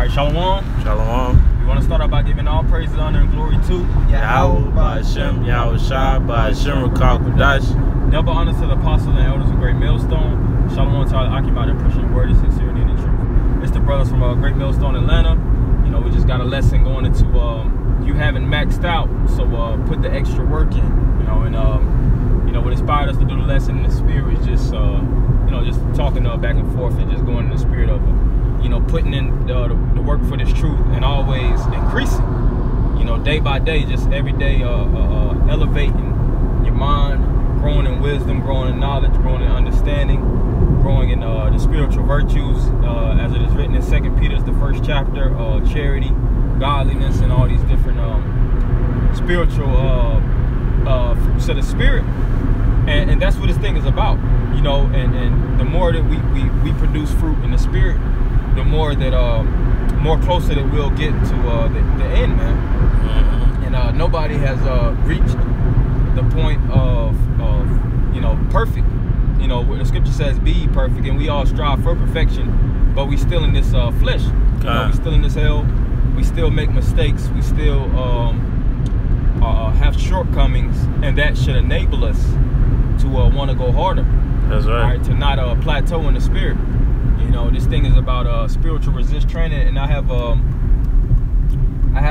right, Shalom. Shalom. We want to start out by giving all praises, honor, and glory to Yahweh, Ba'ashem, Yahweh Shai, Ba'ashem, Rakal Kudash. Double honor to the apostles and elders of Great Millstone. Shalom to all the occupied and pushing word and sincerity and the truth. It's the brothers from Great Millstone, Atlanta. You know, we just got a lesson going into you haven't maxed out, so put the extra work in. You know, and you know what inspired us to do the lesson in the spirit is just you know, just talking back and forth and just going in the spirit of you know, putting in the work for this truth and always increasing. You know, day by day, just every day elevating your mind, growing in wisdom, growing in knowledge, growing in understanding, growing in the spiritual virtues, as it is written in 2 Peter, the 1st chapter, charity, godliness, and all these different spiritual fruits of the spirit. And that's what this thing is about, you know. And the more that we produce fruit in the spirit, the more that more closer that we'll get to the end, man. And nobody has reached the point of you know, perfect. You know, where the scripture says, "Be ye perfect," and we all strive for perfection, but we still in this flesh. You know, we still in this hell. We still make mistakes. We still have shortcomings, and that should enable us to want to go harder. That's right. All right, to not plateau in the spirit. You know, this thing is about spiritual resist training, and I have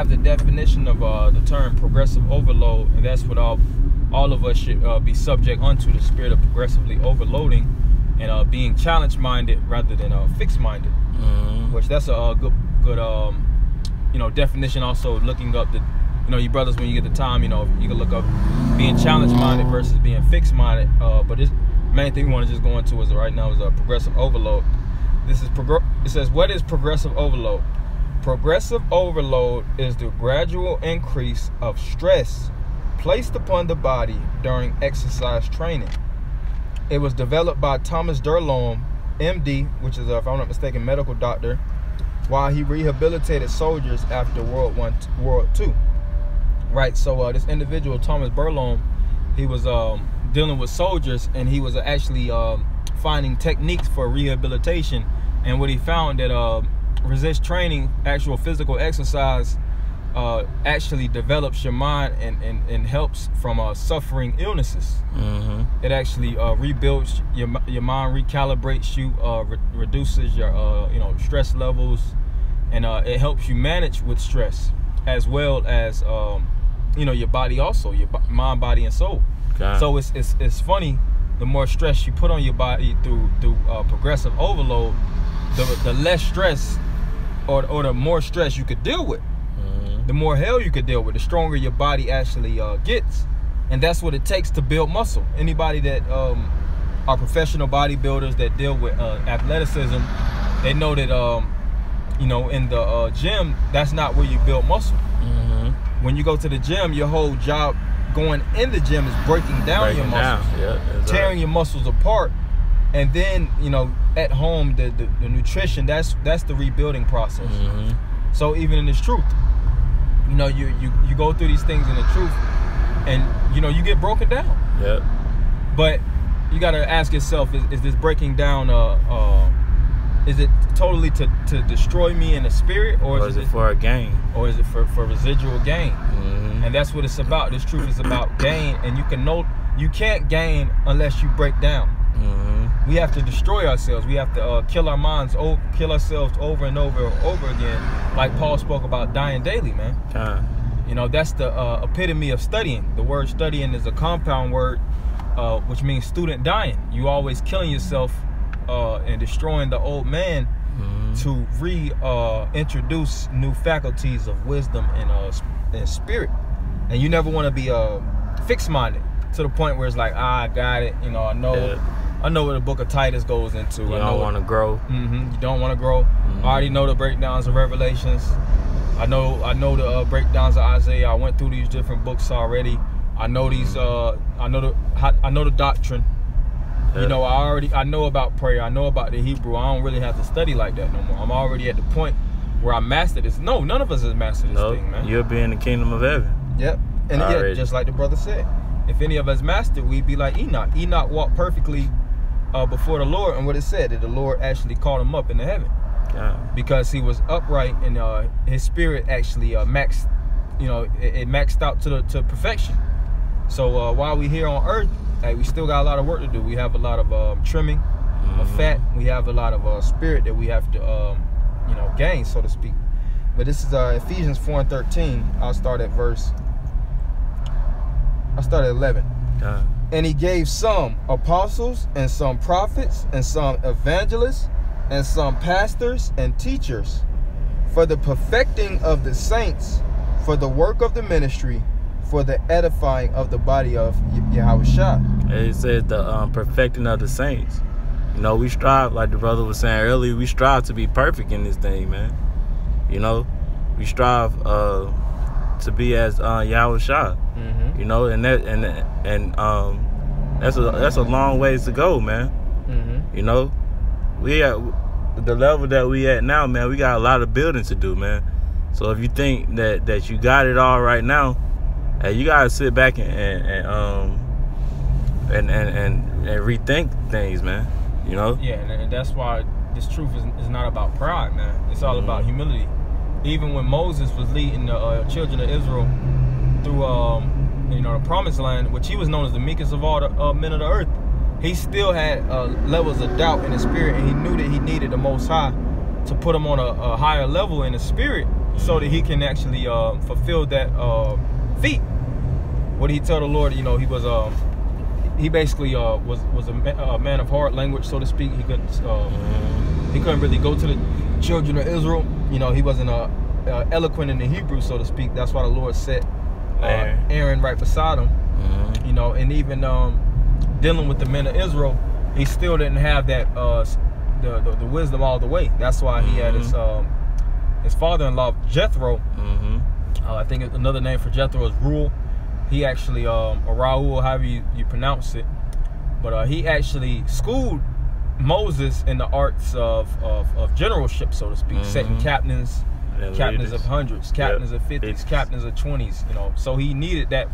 the definition of the term progressive overload, and that's what all of us should be subject unto, the spirit of progressively overloading and being challenge-minded rather than fixed-minded. Which that's a good you know, definition. Also looking up the, you know, you brothers, when you get the time, you know, you can look up being challenge-minded versus being fixed-minded. But this main thing we want to just go into is right now is a progressive overload. This is it says, what is progressive overload? Progressive overload is the gradual increase of stress placed upon the body during exercise training. It was developed by Thomas Durlom, MD, which is, if I'm not mistaken, medical doctor, while he rehabilitated soldiers after World War II. Right, so this individual, Thomas Durlom, he was dealing with soldiers, and he was actually finding techniques for rehabilitation. And what he found that resist training, actual physical exercise, actually develops your mind and helps from suffering illnesses. It actually rebuilds your mind, recalibrates you, reduces your you know, stress levels, and it helps you manage with stress, as well as you know, your body also, your mind, body, and soul. God. So it's funny, the more stress you put on your body through progressive overload, the less stress or the more stress you could deal with. The more hell you could deal with, the stronger your body actually gets. And that's what it takes to build muscle. Anybody that are professional bodybuilders that deal with athleticism, they know that you know, in the gym, that's not where you build muscle. When you go to the gym, your whole job going in the gym is breaking down your muscles, tearing your muscles apart. And then, you know, at home, the nutrition, that's the rebuilding process. So even in this truth, you know, you go through these things in the truth, and you know, you get broken down. But you got to ask yourself, is this breaking down is it totally to destroy me in the spirit, or is it for a gain, or is it for residual gain? And that's what it's about. This truth is about gain, and you can't gain unless you break down. We have to destroy ourselves. We have to kill our minds, kill ourselves over and over and over again, like Paul spoke about dying daily, man. You know, that's the epitome of studying. The word studying is a compound word, which means student dying. You always killing yourself and destroying the old man to reintroduce new faculties of wisdom and spirit. And you never want to be fixed-minded to the point where it's like, I got it. You know, I know what the book of Titus goes into. You don't want to grow. You don't want to grow. I already know the breakdowns of Revelations. I know the breakdowns of Isaiah. I went through these different books already. I know these. I know the doctrine. You know, I know about prayer. I know about the Hebrew. I don't really have to study like that no more. I'm already at the point where I mastered this. No, none of us has mastered this thing, man. You'll be in the kingdom of heaven. Yep. And yeah, just like the brother said, if any of us mastered, we'd be like Enoch. Enoch walked perfectly before the Lord, and what it said, that the Lord actually called him up into heaven. because he was upright, and his spirit actually maxed, it maxed out to perfection. So while we here on earth, like, we still got a lot of work to do. We have a lot of trimming of fat. We have a lot of spirit that we have to gain, so to speak. But this is Ephesians 4:13. I'll start at 11. And he gave some apostles, and some prophets, and some evangelists, and some pastors and teachers, for the perfecting of the saints, for the work of the ministry, for the edifying of the body of Yahushua. It says the perfecting of the saints. We strive, like the brother was saying earlier, we strive to be perfect in this thing, man. We strive to be as Yahushua. And that's a long ways to go, man. We at the level that we at now, man. We got a lot of building to do, man. So if you think that you got it all right now, you gotta sit back and rethink things, man. Yeah, and that's why this truth is not about pride, man. It's all about humility. Even when Moses was leading the children of Israel through the promised land, which he was known as the meekest of all the men of the earth, he still had levels of doubt in his spirit, and he knew that he needed the Most High to put him on a higher level in the spirit, so that he can actually fulfill that feat. What did he tell the Lord? He was he basically was a man of hard language, so to speak. He couldn't really go to the children of Israel. He wasn't eloquent in the Hebrew, so to speak. That's why the Lord set Aaron right beside him. And even dealing with the men of Israel, he still didn't have that the wisdom all the way. That's why he had his father-in-law Jethro. I think another name for Jethro is Rule. He actually, or Raul, however you pronounce it, but he actually schooled Moses in the arts of generalship, so to speak, setting captains of hundreds, captains of 50s, captains of 20s. So he needed that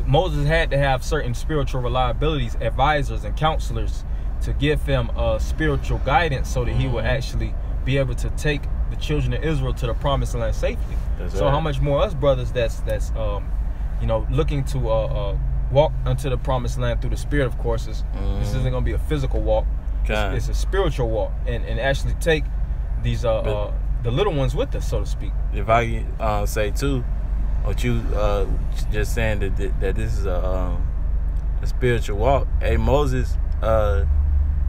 Moses had to have certain spiritual reliabilities, advisors and counselors, to give him spiritual guidance, so that he would actually be able to take the children of Israel to the promised land safely. So how much more us brothers that's looking to walk unto the promised land through the spirit, of course. This isn't going to be a physical walk. It's a spiritual walk, and actually take these the little ones with us, so to speak. If I say too, what you just saying that this is a spiritual walk. Hey, Moses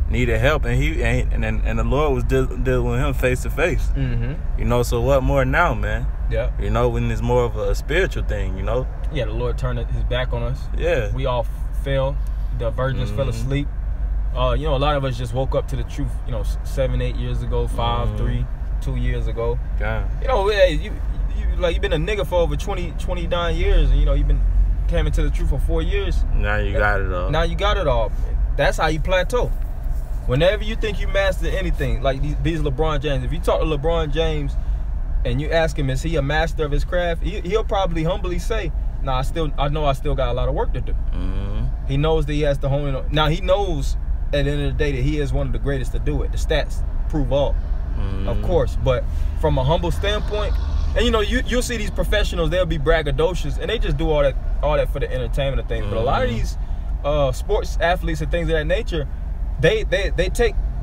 needed help, and the Lord was dealing with him face to face. So what more now, man? Yeah. When it's more of a spiritual thing, Yeah, the Lord turned his back on us. Yeah. We all fell. The virgins fell asleep. A lot of us just woke up to the truth, 7-8 years ago, 5, 3, 2 years ago. God. You've been a nigga for over 29 years, and you've came into the truth for 4 years. Now you got it all. Now you got it all. That's how you plateau. Whenever you think you mastered anything, like these LeBron James, if you talk to LeBron James and you ask him, is he a master of his craft? He'll probably humbly say, nah, I know I still got a lot of work to do. He knows that he has to hone in on. Now he knows at the end of the day that he is one of the greatest to do it. The stats prove all, of course. But from a humble standpoint, and you'll see these professionals, they'll be braggadocious, and they just do all that for the entertainment of things. But a lot of these sports athletes and things of that nature, they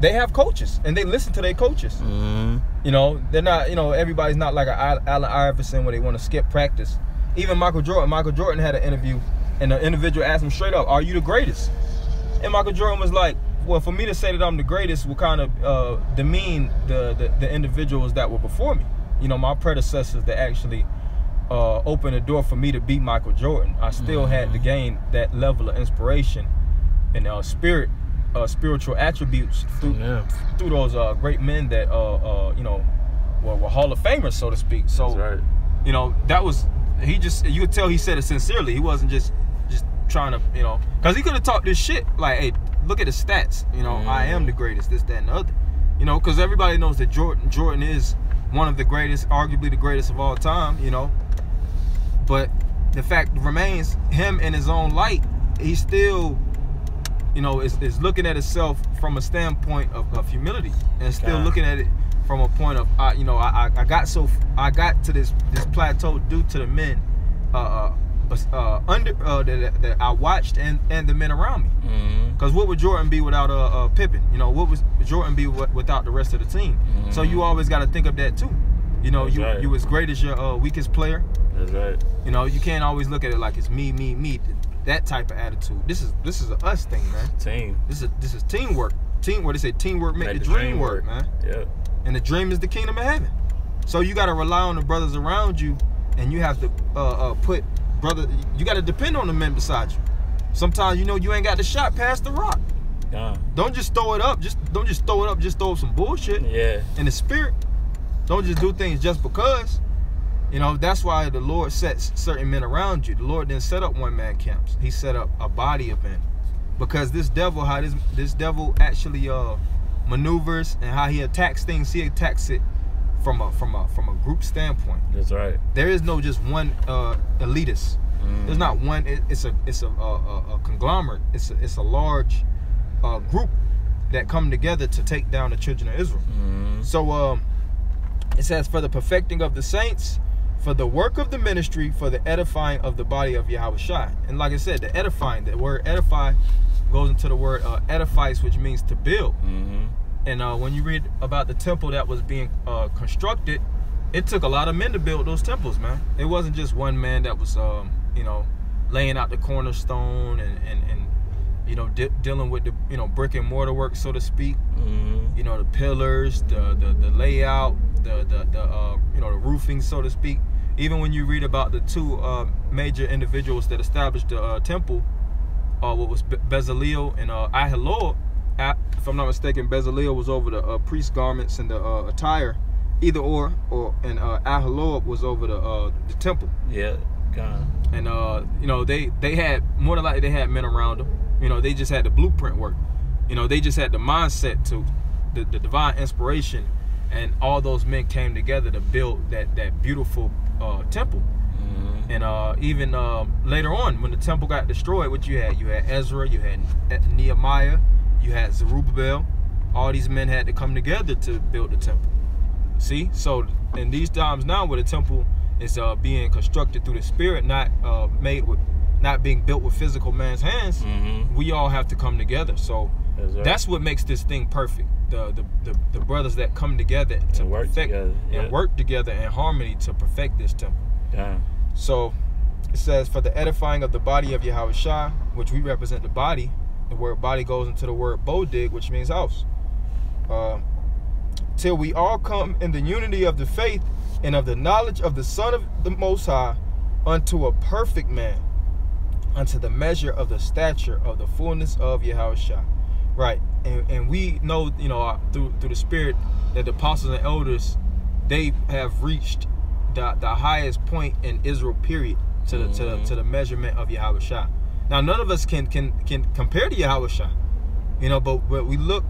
have coaches, and they listen to their coaches. They're not, everybody's not like an Allen Iverson where they want to skip practice. Even Michael Jordan had an interview, and the individual asked him straight up, are you the greatest? And Michael Jordan was like, well, for me to say that I'm the greatest will kind of demean the individuals that were before me. My predecessors that actually opened the door for me to beat Michael Jordan. I still had to gain that level of inspiration and spiritual attributes through those great men that were Hall of Famers, so to speak. So that's right. That was you could tell he said it sincerely. He wasn't just trying to because he could have talked this shit like, hey, look at the stats. I am the greatest, this, that, and the other. Because everybody knows that Jordan is one of the greatest, arguably the greatest of all time. But the fact remains, him in his own light, he still is looking at himself from a standpoint of humility, and still looking at it from a point of I got to this plateau due to the men that I watched and the men around me. Because what would Jordan be without Pippen? You know, what was Jordan be without the rest of the team? So you always got to think of that too. You know, you as great as your weakest player. That's right. You know, you can't always look at it like it's me. That type of attitude. This is an us thing, man. Team. This is teamwork. They say teamwork make the dream work, man. Yeah. And the dream is the kingdom of heaven. So you got to rely on the brothers around you, and you have to you got to depend on the men beside you. Sometimes you ain't got the shot past the rock. Don't just throw it up. Don't just throw it up. Just throw up some bullshit. Yeah. In the spirit. Don't just do things just because. You know, that's why the Lord sets certain men around you. The Lord didn't set up one-man camps. He set up a body of men. Because this devil, how this devil actually maneuvers and how he attacks things, he attacks it from a group standpoint. That's right. There is no just one elitist. There's not one. It's a conglomerate. It's a large group that come together to take down the children of Israel. So it says, for the perfecting of the saints, for the work of the ministry, for the edifying of the body of Yahushua. And like I said, the edifying, the word edify goes into the word edifice, which means to build. And when you read about the temple that was being constructed, it took a lot of men to build those temples, man. It wasn't just one man that was, laying out the cornerstone and dealing with the, brick and mortar work, so to speak. The pillars, the layout, the roofing, so to speak. Even when you read about the two major individuals that established the temple, what was Bezalel and Ahilud. If I'm not mistaken, Bezalel was over the priest garments and the attire, and Ahilud was over the temple. Yeah, God. And they had, more than likely, they had men around them. They just had the blueprint work. They just had the mindset to the divine inspiration, and all those men came together to build that beautiful temple. And even later on, when the temple got destroyed, what you had Ezra, you had Nehemiah, you had Zerubbabel. All these men had to come together to build the temple. See, so in these times now, where the temple is being constructed through the Spirit, not being built with physical man's hands, we all have to come together. So that's what makes this thing perfect. The brothers that come together to perfect and work together in harmony to perfect this temple. Yeah. So it says, for the edifying of the body of Yahushua, which we represent the body. The word body goes into the word bodig, which means house. Till we all come in the unity of the faith and of the knowledge of the Son of the Most High, unto a perfect man, unto the measure of the stature of the fullness of Yahushua. Right. And we know, through the Spirit, that the apostles and elders, they have reached the highest point in Israel, period, to the measurement of Yahushua. Now, none of us can compare to Yahushua, but we look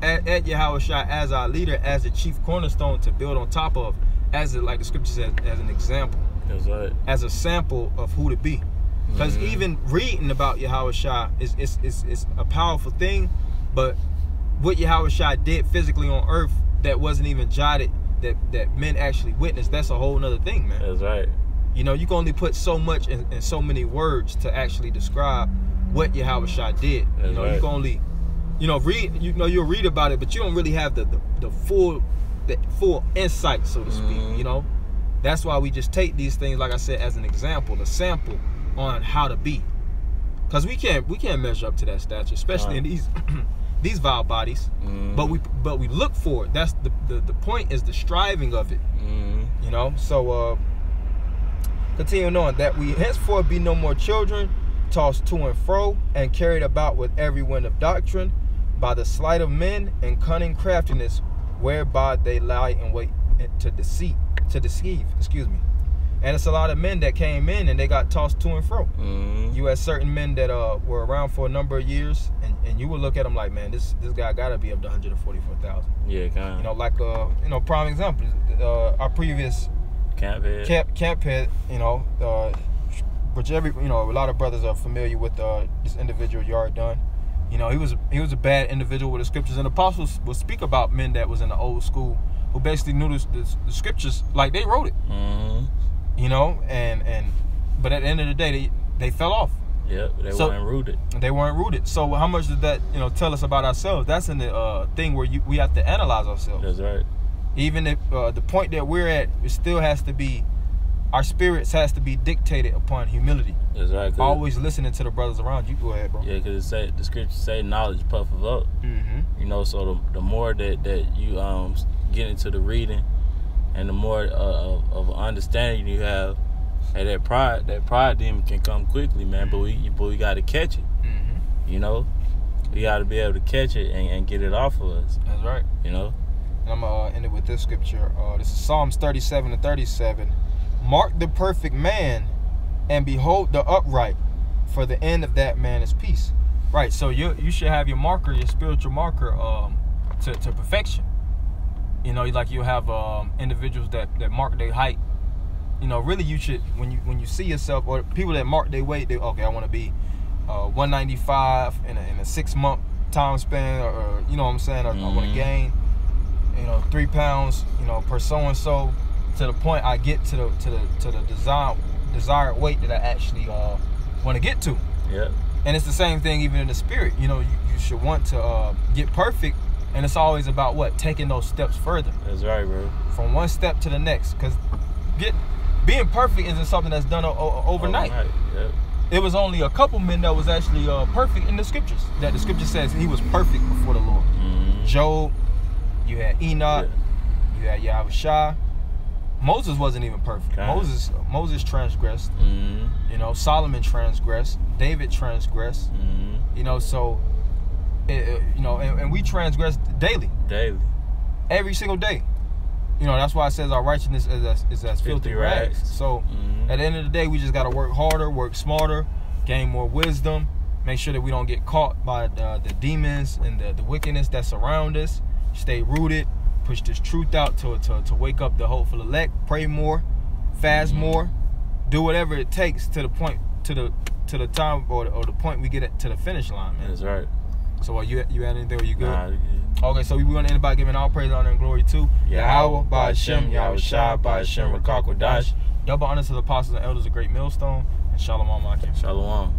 at Yahushua as our leader, as the chief cornerstone to build on top of, like the scripture says, as an example. That's right. As a sample of who to be. Because even reading about Yahushua is a powerful thing, but what Yahushua did physically on earth that wasn't even jotted, that men actually witnessed, that's a whole nother thing, man. That's right. You can only put so much in so many words to actually describe what Yahushua did. That's right. You can only, read. You'll read about it, but you don't really have the full insight, so to speak. That's why we just take these things, like I said, as an example, a sample on how to be. Because we can't measure up to that stature, especially in these vile bodies. But we look for it. That's the point, is the striving of it. So. Continuing on, that we henceforth be no more children, tossed to and fro, and carried about with every wind of doctrine, by the sleight of men and cunning craftiness, whereby they lie in wait to deceive. And it's a lot of men that came in and they got tossed to and fro. You had certain men that were around for a number of years, and you would look at them like, man, this guy gotta be up to 144,000. Yeah, kind of. Like prime example, our previous Camp Head, which a lot of brothers are familiar with this individual, Yarden. He was a bad individual with the scriptures, and apostles will speak about men that was in the old school who basically knew the scriptures like they wrote it. You know, but at the end of the day, they fell off. Yeah, they weren't rooted. They weren't rooted. So how much did that, you know, tell us about ourselves? That's in the thing where we have to analyze ourselves. That's right. Even if the point that we're at, it still has to be, our spirits has to be dictated upon humility. That's right. Always listening to the brothers around you. Go ahead, bro. Yeah, because the scriptures say knowledge puffeth up. You know, so the more that you get into the reading, and the more of understanding you have, and that pride demon can come quickly, man. But we got to catch it. You know, we got to be able to catch it and get it off of us. That's right. You know. And I'm gonna end it with this scripture. This is Psalms 37:37. Mark the perfect man, and behold the upright, for the end of that man is peace. Right. So you should have your marker, your spiritual marker, to perfection. You know, like you have individuals that mark their height. You know, really you should, when you see yourself, or people that mark their weight, okay, I want to be 195 in a 6-month time span, or you know what I'm saying, or I want to gain, you know, 3 pounds, you know, per so and so, to the point I get to the desired weight that I actually want to get to. Yeah. And it's the same thing even in the spirit. You know, you should want to get perfect, and it's always about what? Taking those steps further. That's right, bro. From one step to the next, because being perfect isn't something that's done overnight. Yeah. It was only a couple men that was actually perfect in the scriptures. That the scripture says he was perfect before the Lord. Job, you had Enoch, you had Yahushua. Moses wasn't even perfect. Moses transgressed. You know, Solomon transgressed. David transgressed. You know, so you know, and we transgress daily. Every single day. You know, that's why it says our righteousness is as filthy rags. So at the end of the day, we just got to work harder, work smarter, gain more wisdom, make sure that we don't get caught by the demons and the wickedness that surround us. Stay rooted, push this truth out to wake up the hopeful elect, pray more, fast more, do whatever it takes to the point, to the time or the point we get to the finish line, man. That's right. So you had anything, or you good? Nah, Okay, so we want to end by giving all praise, honor, and glory to Yahweh, Ba'Hashem, Yahushua, Ba'Hashem, Rakakwadash. Double honor to the apostles and elders of Great Millstone, and Shalom Akim. Shalom.